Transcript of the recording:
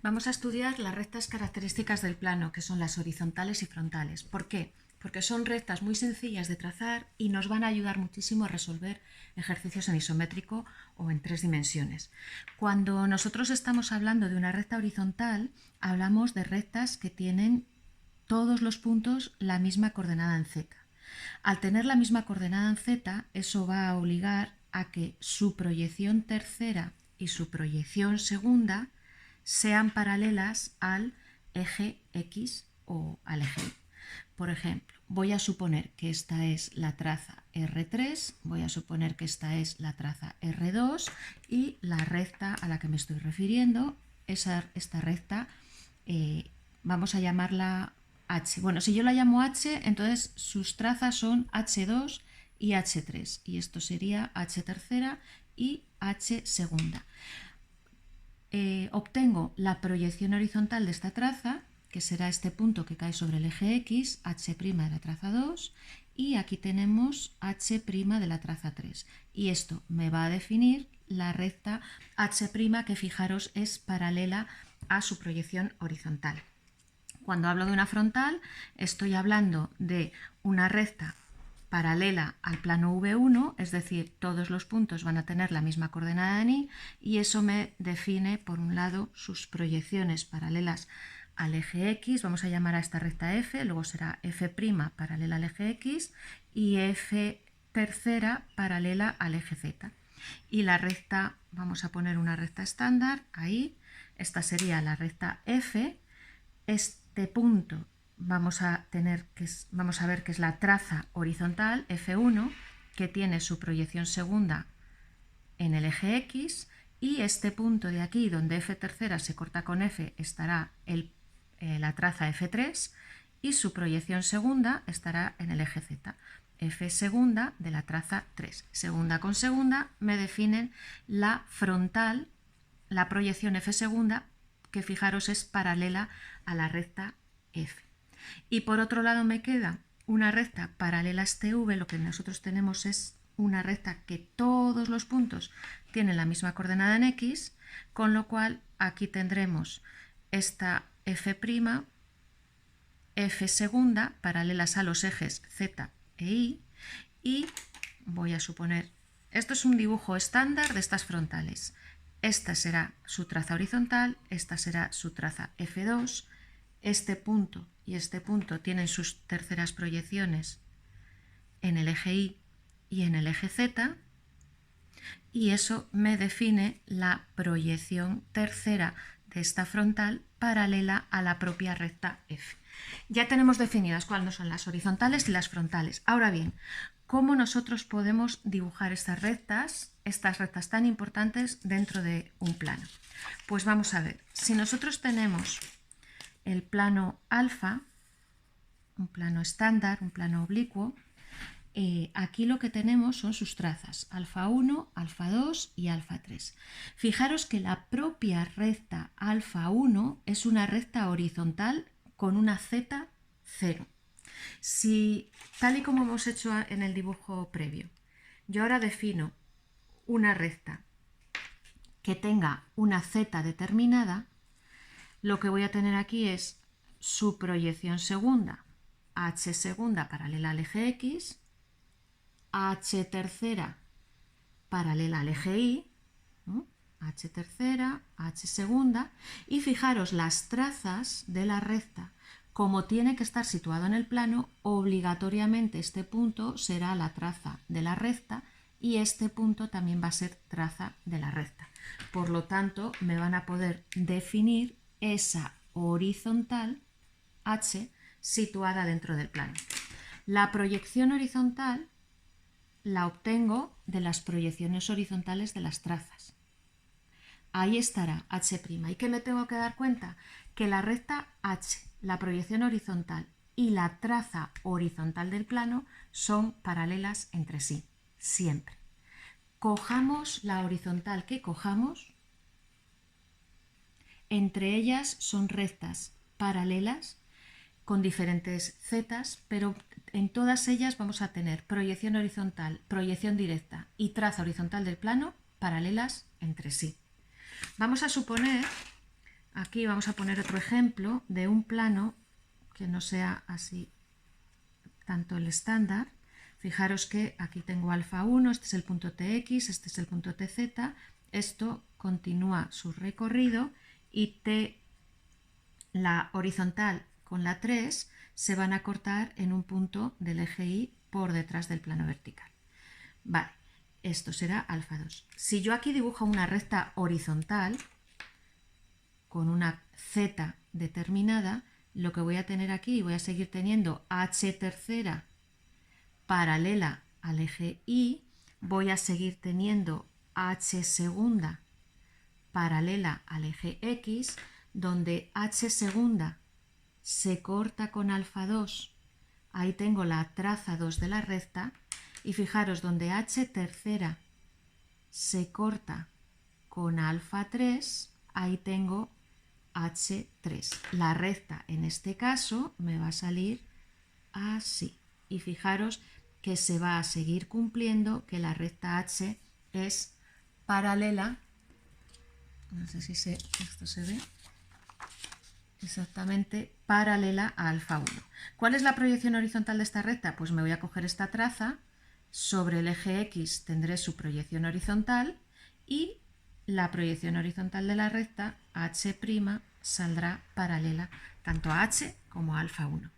Vamos a estudiar las rectas características del plano, que son las horizontales y frontales. ¿Por qué? Porque son rectas muy sencillas de trazar y nos van a ayudar muchísimo a resolver ejercicios en isométrico o en 3 dimensiones. Cuando nosotros estamos hablando de una recta horizontal, hablamos de rectas que tienen todos los puntos la misma coordenada en z. Al tener la misma coordenada en z, eso va a obligar a que su proyección tercera y su proyección segunda sean paralelas al eje X o al eje Y. Por ejemplo, voy a suponer que esta es la traza R3, voy a suponer que esta es la traza R2 y la recta a la que me estoy refiriendo, esta recta, vamos a llamarla H. Bueno, si yo la llamo H, entonces sus trazas son H2 y H3, y esto sería H tercera y H segunda. Obtengo la proyección horizontal de esta traza, que será este punto que cae sobre el eje X, H' de la traza 2, y aquí tenemos H' de la traza 3. Y esto me va a definir la recta H', que fijaros es paralela a su proyección horizontal. Cuando hablo de una frontal, estoy hablando de una recta paralela al plano V1, es decir, todos los puntos van a tener la misma coordenada en Y, y eso me define, por un lado, sus proyecciones paralelas al eje X, vamos a llamar a esta recta F, luego será F' paralela al eje X y F tercera paralela al eje Z. Y la recta, vamos a poner una recta estándar, ahí, esta sería la recta F, este punto vamos a ver que es la traza horizontal F1, que tiene su proyección segunda en el eje X, y este punto de aquí donde F tercera se corta con F estará la traza F3 y su proyección segunda estará en el eje Z. F segunda de la traza 3. Segunda con segunda me definen la frontal, la proyección F segunda, que fijaros es paralela a la recta F. Y por otro lado me queda una recta paralela a este V, lo que nosotros tenemos es una recta que todos los puntos tienen la misma coordenada en X, con lo cual aquí tendremos esta F', F segunda, paralelas a los ejes Z e Y, y voy a suponer, esto es un dibujo estándar de estas frontales. Esta será su traza horizontal, esta será su traza F2, este punto y este punto tienen sus terceras proyecciones en el eje Y y en el eje Z, y eso me define la proyección tercera de esta frontal paralela a la propia recta F. Ya tenemos definidas cuáles son las horizontales y las frontales. Ahora bien, ¿cómo nosotros podemos dibujar estas rectas tan importantes dentro de un plano? Pues vamos a ver, si nosotros tenemos el plano alfa, un plano estándar, un plano oblicuo, aquí lo que tenemos son sus trazas, alfa 1, alfa 2 y alfa 3. Fijaros que la propia recta alfa 1 es una recta horizontal con una z 0. Si, tal y como hemos hecho en el dibujo previo, yo ahora defino una recta que tenga una z determinada, lo que voy a tener aquí es su proyección segunda, H segunda paralela al eje X, H tercera paralela al eje Y, ¿no? H tercera, H segunda, y fijaros las trazas de la recta. Como tiene que estar situado en el plano, obligatoriamente este punto será la traza de la recta y este punto también va a ser traza de la recta. Por lo tanto, me van a poder definir esa horizontal H situada dentro del plano. La proyección horizontal la obtengo de las proyecciones horizontales de las trazas. Ahí estará H'. ¿Y qué me tengo que dar cuenta? Que la recta H, la proyección horizontal y la traza horizontal del plano son paralelas entre sí, siempre. Cojamos la horizontal que cojamos, entre ellas son rectas paralelas con diferentes zetas, pero en todas ellas vamos a tener proyección horizontal, proyección directa y traza horizontal del plano paralelas entre sí. Vamos a suponer, aquí vamos a poner otro ejemplo de un plano que no sea así tanto el estándar. Fijaros que aquí tengo alfa 1, este es el punto TX, este es el punto TZ, esto continúa su recorrido y la horizontal con la 3 se van a cortar en un punto del eje Y por detrás del plano vertical. Vale, esto será alfa 2. Si yo aquí dibujo una recta horizontal con una Z determinada, lo que voy a tener aquí, voy a seguir teniendo H tercera paralela al eje Y, voy a seguir teniendo H segunda paralela al eje X, donde H segunda se corta con alfa 2, ahí tengo la traza 2 de la recta, y fijaros donde H tercera se corta con alfa 3, ahí tengo H3. La recta en este caso me va a salir así. Y fijaros que se va a seguir cumpliendo que la recta H es paralela, no sé si esto se ve, exactamente paralela a alfa 1. ¿Cuál es la proyección horizontal de esta recta? Pues me voy a coger esta traza, sobre el eje X tendré su proyección horizontal y la proyección horizontal de la recta H' saldrá paralela tanto a H como a alfa 1.